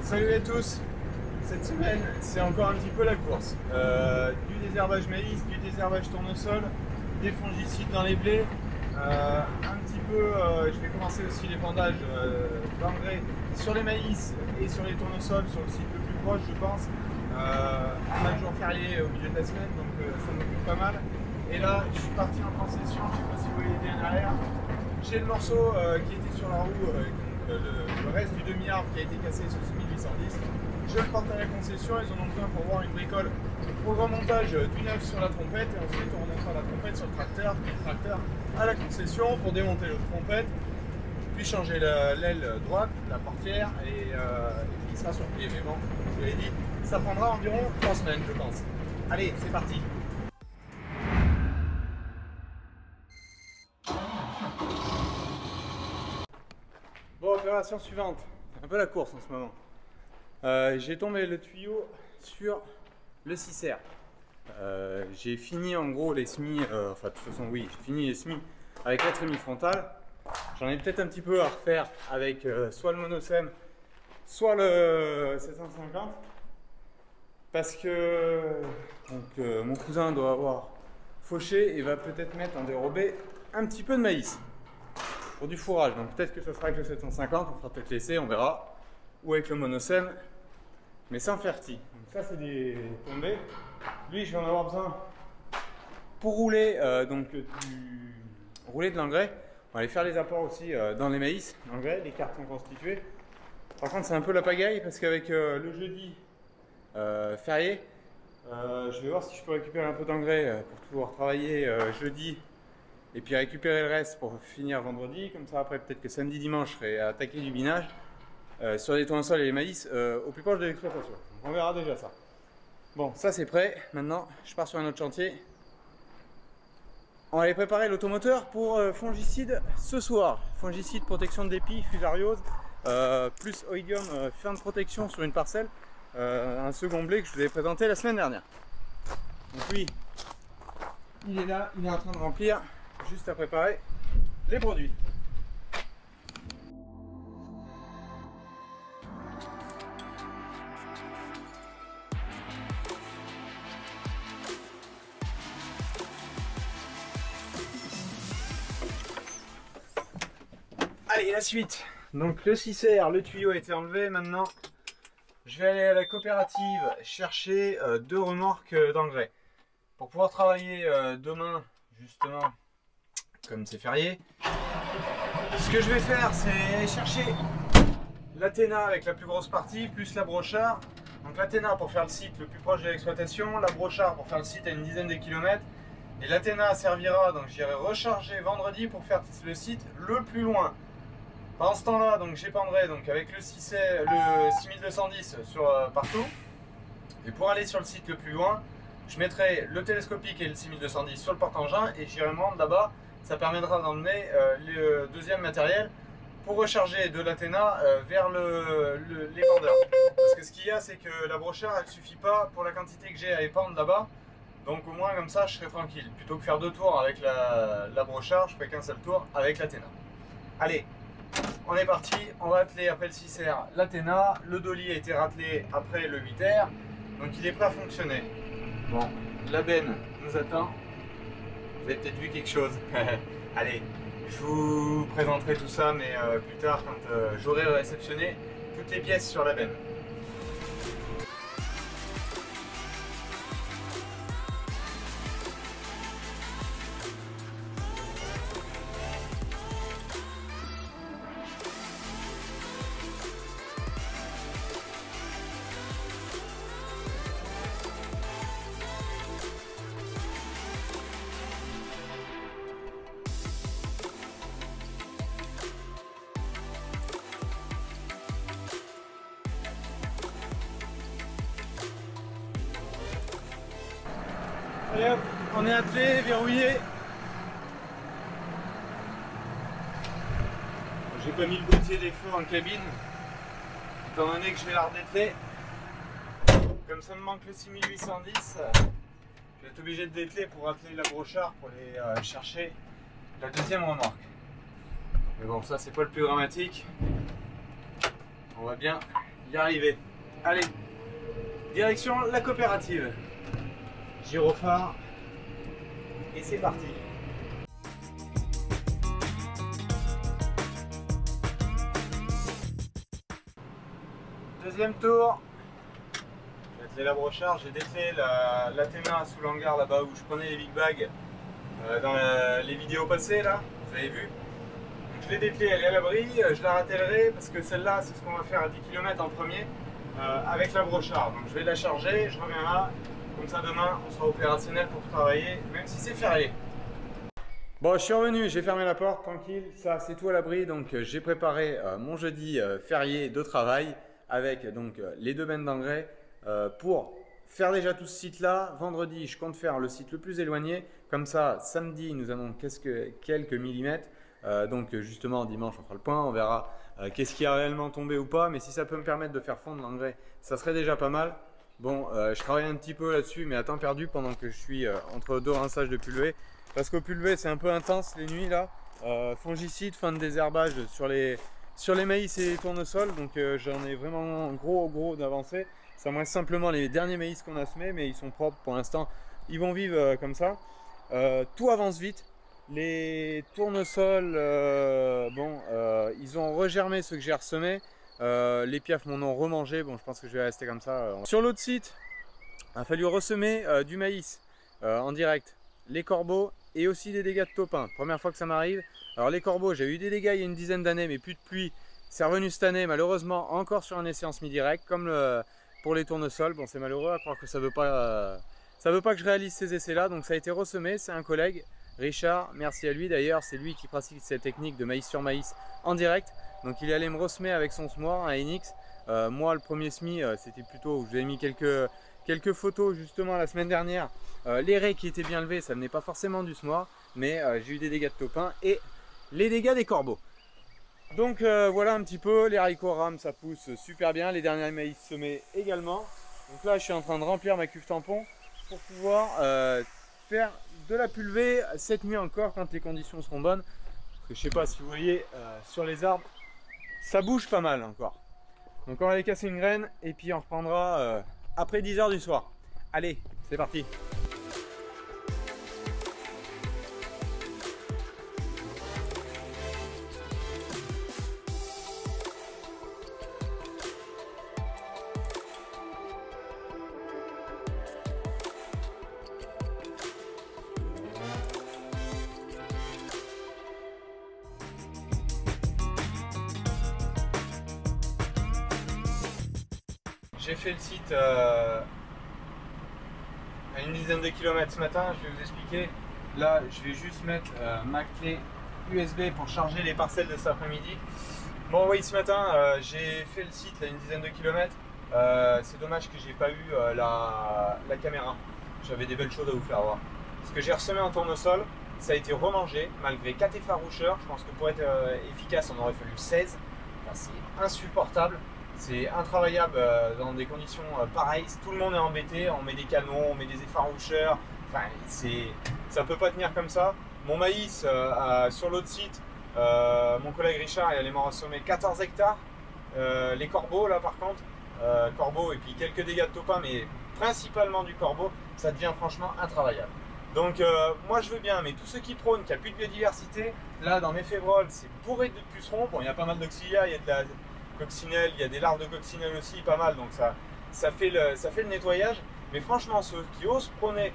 Salut à tous. Cette semaine, c'est encore un petit peu la course. Du désherbage maïs, du désherbage tournesol, des fongicides dans les blés. Un petit peu, je vais commencer aussi les vendages d'engrais sur les maïs et sur les tournesols, sur le site le plus proche, je pense. On a le jour férié au milieu de la semaine, donc ça m'occupe pas mal. Et là, je suis parti en concession, je ne sais pas si vous voyez bien derrière. J'ai le morceau qui était sur la roue, le reste du demi-arbre qui a été cassé sur ce 1810. Je le porte à la concession, ils en ont besoin pour voir une bricole pour le remontage du neuf sur la trompette. Et ensuite, on remontera la trompette sur le tracteur, puis le tracteur à la concession pour démonter l'autre trompette, puis changer l'aile droite, la portière, et il sera sur pied. Mais bon, je vous l'ai dit, ça prendra environ 3 semaines, je pense. Allez, c'est parti! Bon, opération suivante, c'est un peu la course en ce moment. J'ai tombé le tuyau sur le 6R. J'ai fini en gros les semis, enfin de toute façon oui, j'ai fini les semis avec la trémie frontale. J'en ai peut-être un petit peu à refaire avec soit le monosem, soit le 750. Parce que donc, mon cousin doit avoir fauché et va peut-être mettre en dérobé un petit peu de maïs pour du fourrage. Donc peut-être que ce sera avec le 750, on fera peut-être l'essai, on verra. Ou avec le monosem, mais sans ferti. Donc ça c'est des tombées. Lui je vais en avoir besoin pour rouler rouler de l'engrais. On va aller faire les apports aussi dans les maïs, l'engrais, les cartons constitués. Par contre c'est un peu la pagaille parce qu'avec le jeudi férié, je vais voir si je peux récupérer un peu d'engrais pour pouvoir travailler jeudi et puis récupérer le reste pour finir vendredi. Comme ça après peut-être que samedi dimanche je serai à attaquer du binage. Sur les tournesols et les maïs au plus proche de l'exploitation. On verra déjà ça. Bon, ça c'est prêt. Maintenant, je pars sur un autre chantier. On va aller préparer l'automoteur pour fongicide ce soir. Fongicide, protection de dépit, fusariose, plus oïdium, fin de protection sur une parcelle. Un second blé que je vous avais présenté la semaine dernière. Donc oui, il est là, il est en train de remplir, juste à préparer les produits. Allez, la suite. Donc le 6R, le tuyau a été enlevé. Maintenant, je vais aller à la coopérative chercher 2 remorques d'engrais. Pour pouvoir travailler demain, justement, comme c'est férié, ce que je vais faire, c'est aller chercher l'Athéna avec la plus grosse partie, plus la brochard. Donc l'Athéna pour faire le site le plus proche de l'exploitation, la brochard pour faire le site à une dizaine de kilomètres. Et l'Athéna servira, donc j'irai recharger vendredi pour faire le site le plus loin. Pendant ce temps-là, donc j'épandrai avec le 6210 partout. Et pour aller sur le site le plus loin, je mettrai le télescopique et le 6210 sur le porte-engin et j'irai me rendre là-bas. Ça permettra d'emmener le deuxième matériel pour recharger de l'Athéna vers l'épandeur. Parce que ce qu'il y a, c'est que la brochard, elle ne suffit pas pour la quantité que j'ai à épandre là-bas. Donc au moins comme ça, je serai tranquille. Plutôt que faire 2 tours avec la brochard, je ferai qu'un seul tour avec l'Athéna. Allez! On est parti, on va atteler après le 6R l'Athéna, le dolly a été ratelé après le 8R, donc il est prêt à fonctionner. Bon, la benne nous attend, vous avez peut-être vu quelque chose. Allez, je vous présenterai tout ça, mais plus tard quand j'aurai réceptionné toutes les pièces sur la benne. Allez hop, on est attelé, verrouillé. J'ai pas mis le boîtier des feux en cabine, étant donné que je vais la redételer. Comme ça me manque le 6810, je vais être obligé de dételer pour atteler la brochard pour aller chercher la deuxième remorque. Mais bon, ça c'est pas le plus dramatique. On va bien y arriver. Allez, direction la coopérative. Gyrophare. Et c'est parti. Deuxième tour. J'ai attelé la brochard, j'ai dételé la TMA sous l'hangar là-bas où je prenais les big bags dans les vidéos passées là, vous avez vu. Donc, je l'ai dételée, elle est à l'abri, je la rattellerai parce que celle-là c'est ce qu'on va faire à 10 km en premier avec la brochard. Donc je vais la charger, je reviendrai, comme ça demain on sera opérationnel pour travailler même si c'est férié. Bon, je suis revenu, j'ai fermé la porte, tranquille, ça c'est tout à l'abri. Donc j'ai préparé mon jeudi férié de travail avec donc les 2 bennes d'engrais pour faire déjà tout ce site là. Vendredi je compte faire le site le plus éloigné, comme ça samedi nous avons quelques millimètres, donc justement dimanche on fera le point, on verra qu'est-ce qui a réellement tombé ou pas, mais si ça peut me permettre de faire fondre l'engrais ça serait déjà pas mal. Bon, je travaille un petit peu là-dessus mais à temps perdu pendant que je suis entre 2 rinçages de pulvé, parce qu'au pulvé c'est un peu intense les nuits là, fongicide, fin de désherbage sur les maïs et les tournesols, donc j'en ai vraiment gros d'avancée. Ça me reste simplement les derniers maïs qu'on a semés, mais ils sont propres pour l'instant, ils vont vivre comme ça. Tout avance vite. Les tournesols, ils ont regermé ceux que j'ai ressemés. Les piafs m'en ont remangé, bon je pense que je vais rester comme ça. Sur l'autre site, il a fallu ressemer du maïs en direct, les corbeaux et aussi des dégâts de topin. Première fois que ça m'arrive. Alors les corbeaux, j'ai eu des dégâts il y a une dizaine d'années, mais plus de pluie. C'est revenu cette année, malheureusement, encore sur un essai en semi-direct, comme pour les tournesols. Bon, c'est malheureux à croire que ça veut pas que je réalise ces essais-là. Donc ça a été ressemé, c'est un collègue, Richard, merci à lui d'ailleurs, c'est lui qui pratique cette technique de maïs sur maïs en direct. Donc il est allé me ressemer avec son semoir, un Enix. Moi, le premier semis, c'était plutôt, je lui ai mis quelques photos justement la semaine dernière. Les raies qui étaient bien levées, ça venait pas forcément du semoir, mais j'ai eu des dégâts de topin et les dégâts des corbeaux. Donc voilà un petit peu, les haricots rames ça pousse super bien, les derniers maïs semés également. Donc là je suis en train de remplir ma cuve tampon pour pouvoir faire de la pulvée cette nuit encore quand les conditions seront bonnes. Parce que je sais pas si vous voyez sur les arbres, ça bouge pas mal encore. Donc on va aller casser une graine et puis on reprendra après 10 h du soir. Allez, c'est parti. J'ai fait le site à une dizaine de kilomètres ce matin, je vais vous expliquer. Là, je vais juste mettre ma clé USB pour charger les parcelles de cet après-midi. Bon, oui, ce matin, j'ai fait le site à une dizaine de kilomètres. C'est dommage que j'ai pas eu la caméra. J'avais des belles choses à vous faire voir. Ce que j'ai ressemé en tournesol, ça a été remangé malgré 4 effaroucheurs. Je pense que pour être efficace, on aurait fallu 16. Enfin, c'est insupportable. C'est intravaillable dans des conditions pareilles. Tout le monde est embêté. On met des canons, on met des effaroucheurs. Enfin, ça peut pas tenir comme ça. Mon maïs sur l'autre site, mon collègue Richard est allé m'en ressommer 14 hectares. Les corbeaux là par contre, corbeaux et puis quelques dégâts de topin, mais principalement du corbeau, ça devient franchement intravaillable. Donc moi je veux bien, mais tous ceux qui prônent qu'il n'y a plus de biodiversité, là dans mes févroles c'est bourré de pucerons. Bon, il y a pas mal d'auxilia, il y a de la coccinelle, il y a des larves de coccinelle aussi, pas mal, donc ça fait le nettoyage. Mais franchement, ceux qui osent prôner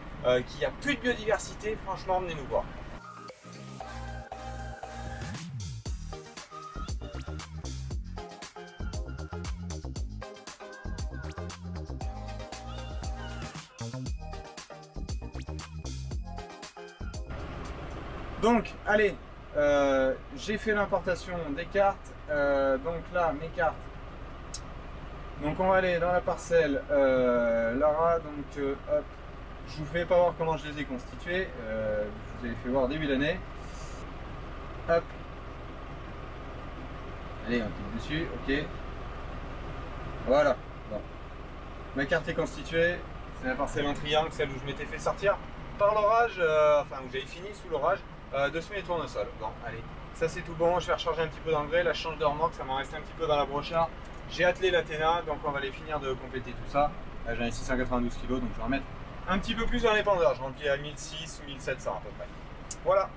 qu'il n'y a plus de biodiversité, franchement, venez nous voir. Donc, allez, j'ai fait l'importation des cartes. Donc là, mes cartes. Donc on va aller dans la parcelle Lara. Donc hop, je vous fais pas voir comment je les ai constituées. Je vous ai fait voir début d'année. Hop. Allez, on clique dessus. Ok. Voilà. Bon. Ma carte est constituée. C'est la parcelle en triangle, celle où je m'étais fait sortir par l'orage, enfin où j'avais fini sous l'orage, de semer les tournesols. Bon, allez, ça c'est tout bon, je vais recharger un petit peu d'engrais, là je change de remorque, ça m'en reste un petit peu dans la brochard, J'ai attelé l'Athéna, donc on va aller finir de compléter tout ça. Là, j'en ai 692 kg, donc je vais remettre un petit peu plus dans l'épandeur. Je remplis à 1600 ou 1700 à peu près. Voilà.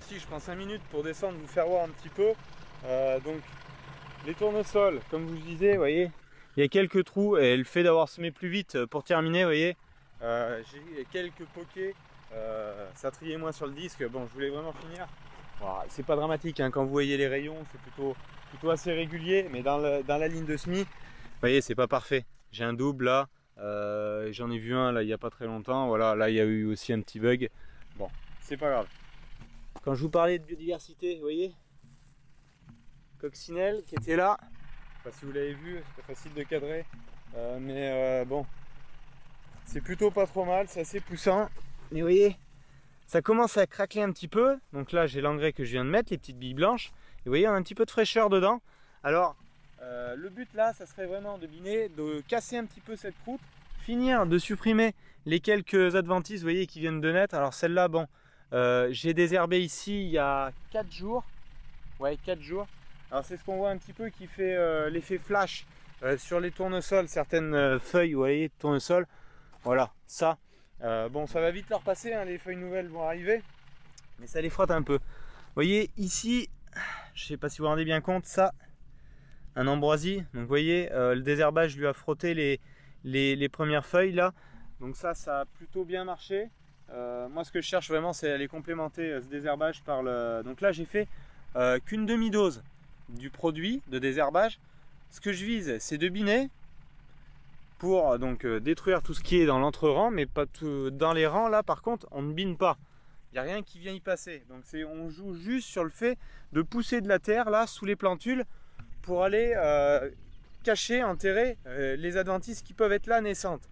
Si je prends 5 minutes pour descendre, vous faire voir un petit peu. Donc les tournesols, comme vous disais, vous voyez, il y a quelques trous et le fait d'avoir semé plus vite pour terminer, vous voyez, j'ai quelques pokés, ça triait moins sur le disque. Bon, je voulais vraiment finir. Voilà, c'est pas dramatique hein, quand vous voyez les rayons, c'est plutôt assez régulier, mais dans la ligne de semis, vous voyez, c'est pas parfait. J'ai un double là, j'en ai vu un là il n'y a pas très longtemps. Voilà, là il y a eu aussi un petit bug. Bon, c'est pas grave. Quand je vous parlais de biodiversité, vous voyez, coccinelle qui était là, je sais pas si vous l'avez vu, c'est pas facile de cadrer, mais bon, c'est plutôt pas trop mal, c'est assez poussant, mais vous voyez, ça commence à craquer un petit peu. Donc là j'ai l'engrais que je viens de mettre, les petites billes blanches, et vous voyez on a un petit peu de fraîcheur dedans. Alors le but là, ça serait vraiment de biner, de casser un petit peu cette croûte, finir de supprimer les quelques adventices, vous voyez, qui viennent de naître. Alors celle-là, bon, j'ai désherbé ici il y a 4 jours. Ouais, 4 jours. Alors c'est ce qu'on voit un petit peu qui fait l'effet flash sur les tournesols, certaines feuilles, vous voyez, de tournesol. Voilà, ça. Bon, ça va vite leur passer, hein, les feuilles nouvelles vont arriver, mais ça les frotte un peu. Vous voyez ici, je ne sais pas si vous vous rendez bien compte, ça, un ambroisie. Donc vous voyez, le désherbage lui a frotté les premières feuilles là. Donc ça a plutôt bien marché. Moi ce que je cherche vraiment, c'est à aller complémenter ce désherbage par le... Donc là j'ai fait qu'une demi-dose du produit de désherbage. Ce que je vise, c'est de biner pour donc détruire tout ce qui est dans l'entre-rang, mais pas tout dans les rangs. Là par contre on ne bine pas, il n'y a rien qui vient y passer. Donc on joue juste sur le fait de pousser de la terre là sous les plantules pour aller cacher, enterrer les adventices qui peuvent être là naissantes.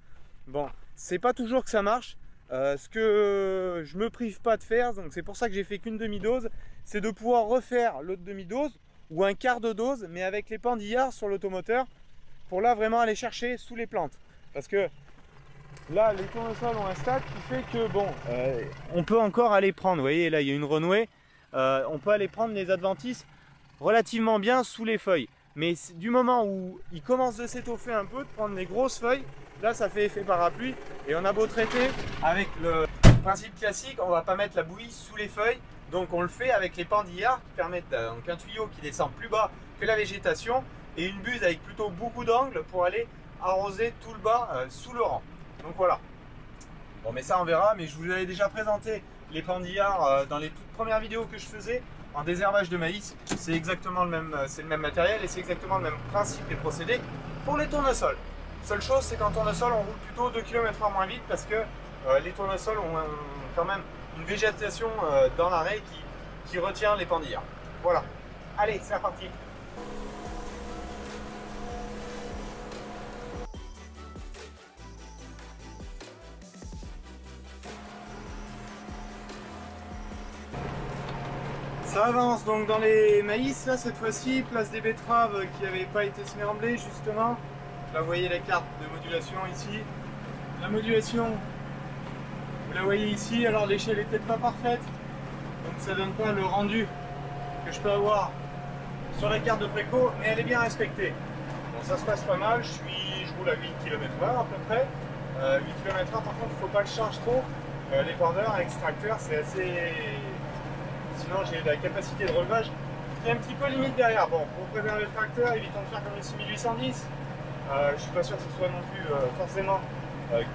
Bon, c'est pas toujours que ça marche. Ce que je me prive pas de faire, donc c'est pour ça que j'ai fait qu'une demi-dose, c'est de pouvoir refaire l'autre demi-dose ou un quart de dose, mais avec les pendillards sur l'automoteur, pour là vraiment aller chercher sous les plantes. Parce que là, les tournesols ont un stade qui fait que bon, on peut encore aller prendre, vous voyez là il y a une renouée, on peut aller prendre les adventices relativement bien sous les feuilles. Mais du moment où ils commencent de s'étoffer un peu, de prendre les grosses feuilles, là ça fait effet parapluie. Et on a beau traiter avec le principe classique, on va pas mettre la bouillie sous les feuilles. Donc on le fait avec les pendillards qui permettent donc un tuyau qui descend plus bas que la végétation et une buse avec plutôt beaucoup d'angles pour aller arroser tout le bas sous le rang. Donc voilà. Bon mais ça on verra, mais je vous avais déjà présenté les pendillards dans les toutes premières vidéos que je faisais en désherbage de maïs. C'est exactement le même matériel et c'est exactement le même principe et procédé pour les tournesols. Seule chose, c'est qu'en tournesol on roule plutôt 2 km/h moins vite parce que les tournesols ont quand même une végétation dans l'arrêt qui retient les pendillards. Voilà. Allez, c'est reparti. Ça avance donc dans les maïs là cette fois-ci, place des betteraves qui n'avaient pas été semées en blé justement. Là vous voyez la carte de modulation ici. La modulation, vous la voyez ici, alors l'échelle est peut-être pas parfaite, donc ça donne pas le rendu que je peux avoir sur la carte de préco, mais elle est bien respectée. Bon, ça se passe pas mal, je roule à 8 km/h à peu près. 8 km/h, par contre, il ne faut pas que je charge trop. Les pendeurs, extracteurs, c'est assez... Sinon, j'ai la capacité de relevage qui est un petit peu limite derrière. Bon, pour préparer le tracteur, évitons de faire comme le 6810. Je suis pas sûr que ce soit non plus forcément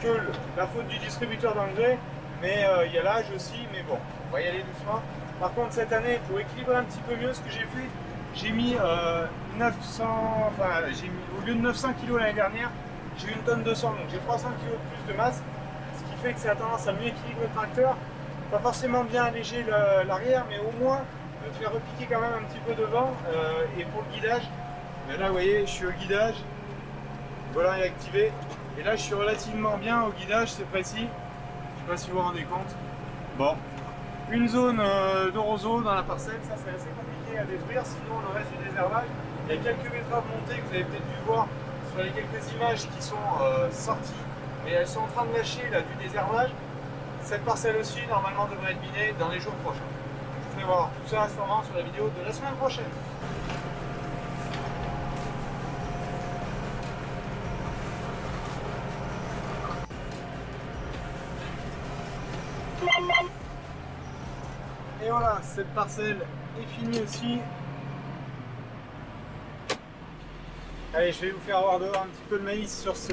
que la faute du distributeur d'engrais, mais il y a l'âge aussi, mais bon, on va y aller doucement. Par contre, cette année, pour équilibrer un petit peu mieux ce que j'ai fait, j'ai mis 900, enfin, au lieu de 900 kg l'année dernière, j'ai eu 1 tonne 200, donc j'ai 300 kg de plus de masse, ce qui fait que ça a tendance à mieux équilibrer le tracteur, pas forcément bien alléger l'arrière, mais au moins faire repiquer quand même un petit peu devant. Et pour le guidage, là vous voyez, je suis au guidage, le volant est activé, et là je suis relativement bien au guidage, c'est précis, je sais pas si vous vous rendez compte. Bon, une zone de roseau dans la parcelle, ça c'est assez compliqué à détruire, sinon le reste du désherbage, il y a quelques betteraves montées que vous avez peut-être dû voir sur les quelques images qui sont sorties, mais elles sont en train de lâcher là, du désherbage. Cette parcelle aussi normalement devrait être minée dans les jours prochains. Je vous ferai voir tout ça sûrement sur la vidéo de la semaine prochaine. Et voilà, cette parcelle est finie aussi. Allez, je vais vous faire voir dehors un petit peu de maïs sur ce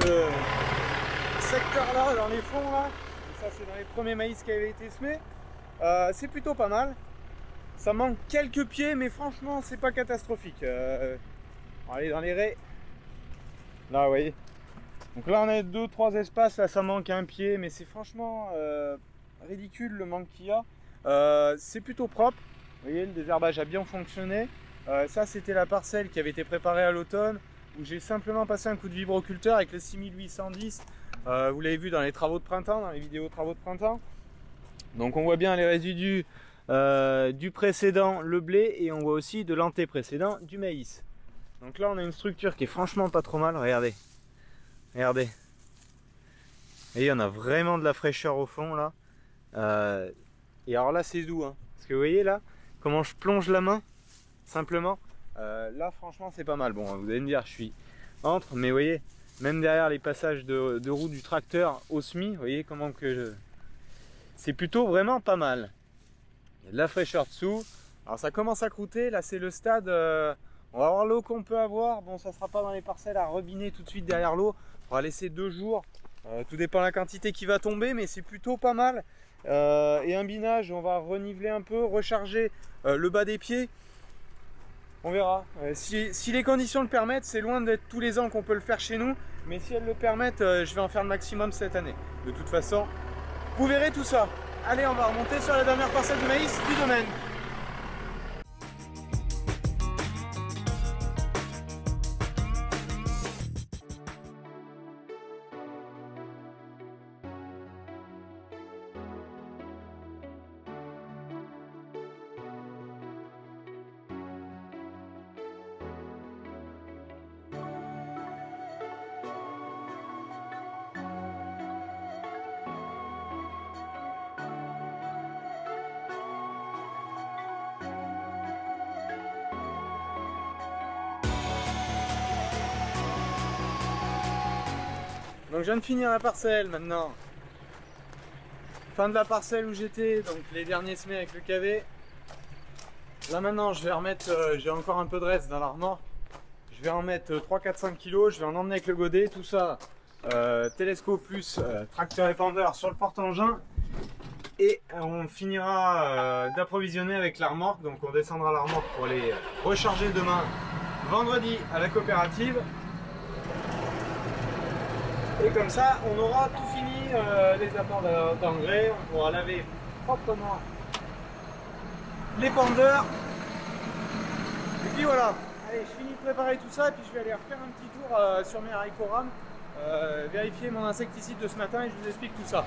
secteur-là, dans les fonds là. Ça, c'est dans les premiers maïs qui avaient été semés. C'est plutôt pas mal. Ça manque quelques pieds, mais franchement, c'est pas catastrophique. On va aller dans les raies. Là, vous voyez. Donc là, on a 2-3 espaces. Là, ça manque un pied, mais c'est franchement ridicule le manque qu'il y a. C'est plutôt propre. Vous voyez, le désherbage a bien fonctionné. Ça, c'était la parcelle qui avait été préparée à l'automne, où j'ai simplement passé un coup de vibroculteur avec le 6810. Vous l'avez vu dans les travaux de printemps, dans les vidéos travaux de printemps. Donc on voit bien les résidus du précédent, le blé, et on voit aussi de l'anté-précédent, du maïs. Donc là on a une structure qui est franchement pas trop mal, regardez. Regardez. Et on a vraiment de la fraîcheur au fond là. Et alors là c'est doux, hein, parce que vous voyez là, comment je plonge la main, simplement. Là franchement c'est pas mal. Bon, vous allez me dire je suis entre, mais vous voyez, même derrière les passages de roue du tracteur au semis, vous voyez comment que c'est plutôt vraiment pas mal. Il y a de la fraîcheur dessous. Alors ça commence à croûter, là c'est le stade, on va voir l'eau qu'on peut avoir. Bon, ça sera pas dans les parcelles à rebiner tout de suite derrière l'eau, on va laisser 2 jours, tout dépend de la quantité qui va tomber, mais c'est plutôt pas mal. Et un binage, on va reniveler un peu, recharger le bas des pieds. On verra. Si les conditions le permettent, c'est loin d'être tous les ans qu'on peut le faire chez nous, mais si elles le permettent, je vais en faire le maximum cette année. De toute façon, vous verrez tout ça. Allez, on va remonter sur la dernière parcelle de maïs du domaine. Donc je viens de finir la parcelle maintenant. Fin de la parcelle où j'étais, donc les derniers semés avec le KV. Là maintenant je vais remettre, j'ai encore un peu de reste dans l'armoire. Je vais en mettre 3, 4, 5 kg, je vais en emmener avec le godet, tout ça. Télescope plus tracteur épandeur sur le porte-engin. Et on finira d'approvisionner avec la remorque. Donc on descendra la remorque pour aller recharger demain, vendredi, à la coopérative. Et comme ça, on aura tout fini, les apports d'engrais, on pourra laver proprement les pendeurs. Et puis voilà, allez, je finis de préparer tout ça et puis je vais aller refaire un petit tour sur mes haricots rames, vérifier mon insecticide de ce matin et je vous explique tout ça.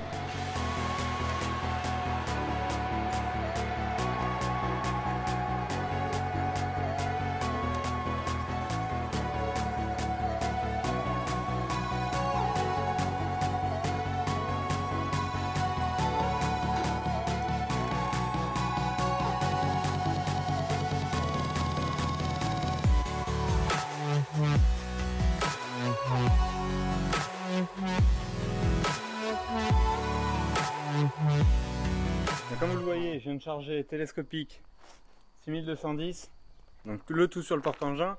Comme vous le voyez, je viens de charger télescopique 6210, donc le tout sur le porte-engin.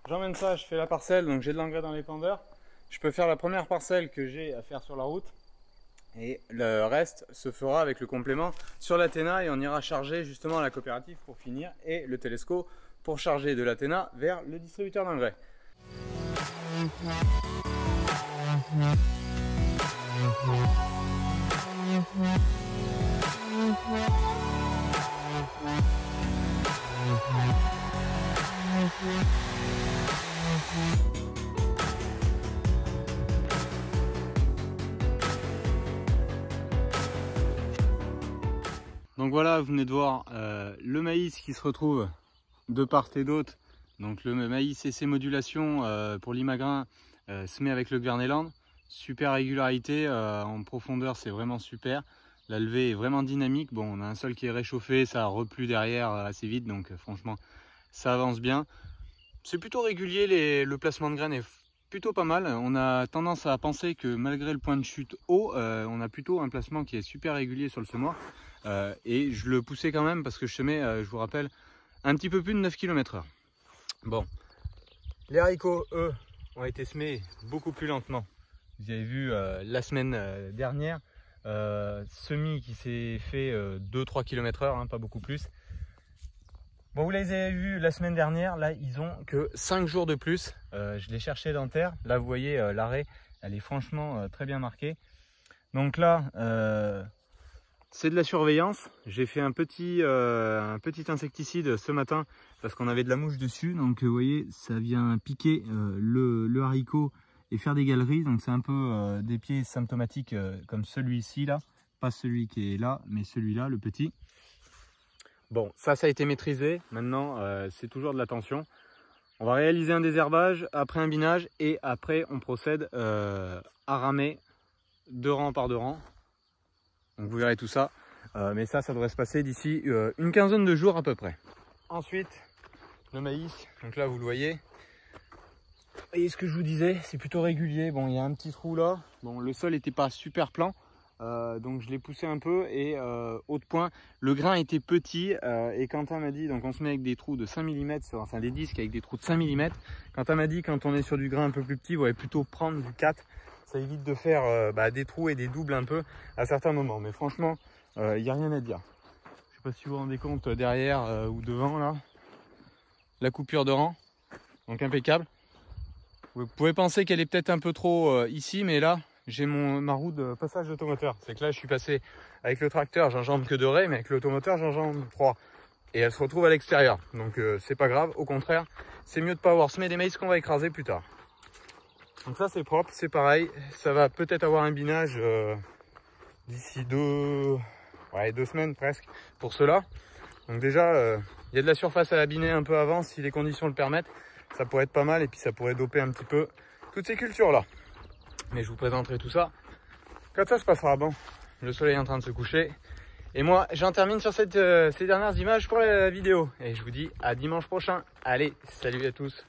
J'emmène ça, je fais la parcelle, donc j'ai de l'engrais dans l'épandeur. Je peux faire la première parcelle que j'ai à faire sur la route et le reste se fera avec le complément sur l'Athéna et on ira charger justement à la coopérative pour finir et le télescope pour charger de l'Athéna vers le distributeur d'engrais. Donc voilà, vous venez de voir le maïs qui se retrouve de part et d'autre. Donc le maïs et ses modulations pour l'imagrin semé avec le Gverneland. Super régularité en profondeur, c'est vraiment super. La levée est vraiment dynamique. Bon, on a un sol qui est réchauffé, ça replie derrière assez vite, donc franchement ça avance bien. C'est plutôt régulier, le placement de graines est plutôt pas mal. On a tendance à penser que malgré le point de chute haut, on a plutôt un placement qui est super régulier sur le semoir. Et je le poussais quand même parce que je semais, je vous rappelle, un petit peu plus de 9 km/h. Bon, les haricots, eux, ont été semés beaucoup plus lentement. Vous avez vu la semaine dernière, semis qui s'est fait 2-3 km/h, hein, pas beaucoup plus. Bon, vous les avez vus la semaine dernière, là ils ont que 5 jours de plus. Je les cherchais dans terre, là vous voyez l'arrêt, elle est franchement très bien marquée. Donc là, c'est de la surveillance. J'ai fait un petit insecticide ce matin parce qu'on avait de la mouche dessus. Donc vous voyez, ça vient piquer le haricot et faire des galeries. Donc c'est un peu des pieds symptomatiques comme celui-ci là. Pas celui qui est là, mais celui-là, le petit. Bon, ça a été maîtrisé. Maintenant, c'est toujours de l'attention. On va réaliser un désherbage, après un binage et après on procède à ramer 2 rangs par 2 rangs. Donc vous verrez tout ça, mais ça devrait se passer d'ici une quinzaine de jours à peu près. Ensuite, le maïs, donc là vous le voyez. Et ce que je vous disais, c'est plutôt régulier. Bon, il y a un petit trou là. Bon, le sol n'était pas super plan, donc je l'ai poussé un peu et autre point, le grain était petit et Quentin m'a dit, donc on se met avec des trous de 5 mm, enfin des disques avec des trous de 5 mm. Quentin m'a dit, quand on est sur du grain un peu plus petit, vous allez plutôt prendre du 4. Ça évite de faire des trous et des doubles un peu à certains moments. Mais franchement, il n'y a rien à dire. Je ne sais pas si vous vous rendez compte derrière ou devant là. La coupure de rang. Donc impeccable. Vous pouvez penser qu'elle est peut-être un peu trop ici, mais là, j'ai ma roue de passage d'automoteur. C'est que là, je suis passé avec le tracteur, j'enjambe que 2 raies, mais avec l'automoteur, j'enjambe 3. Et elle se retrouve à l'extérieur. Donc c'est pas grave. Au contraire, c'est mieux de ne pas avoir semé des maïs qu'on va écraser plus tard. Donc ça c'est propre, c'est pareil, ça va peut-être avoir un binage d'ici 2 semaines presque pour cela. Donc déjà, il y a de la surface à abiner un peu avant si les conditions le permettent. Ça pourrait être pas mal et puis ça pourrait doper un petit peu toutes ces cultures là. Mais je vous présenterai tout ça quand ça se passera. Bon, le soleil est en train de se coucher. Et moi j'en termine sur ces dernières images pour la vidéo. Et je vous dis à dimanche prochain. Allez, salut à tous.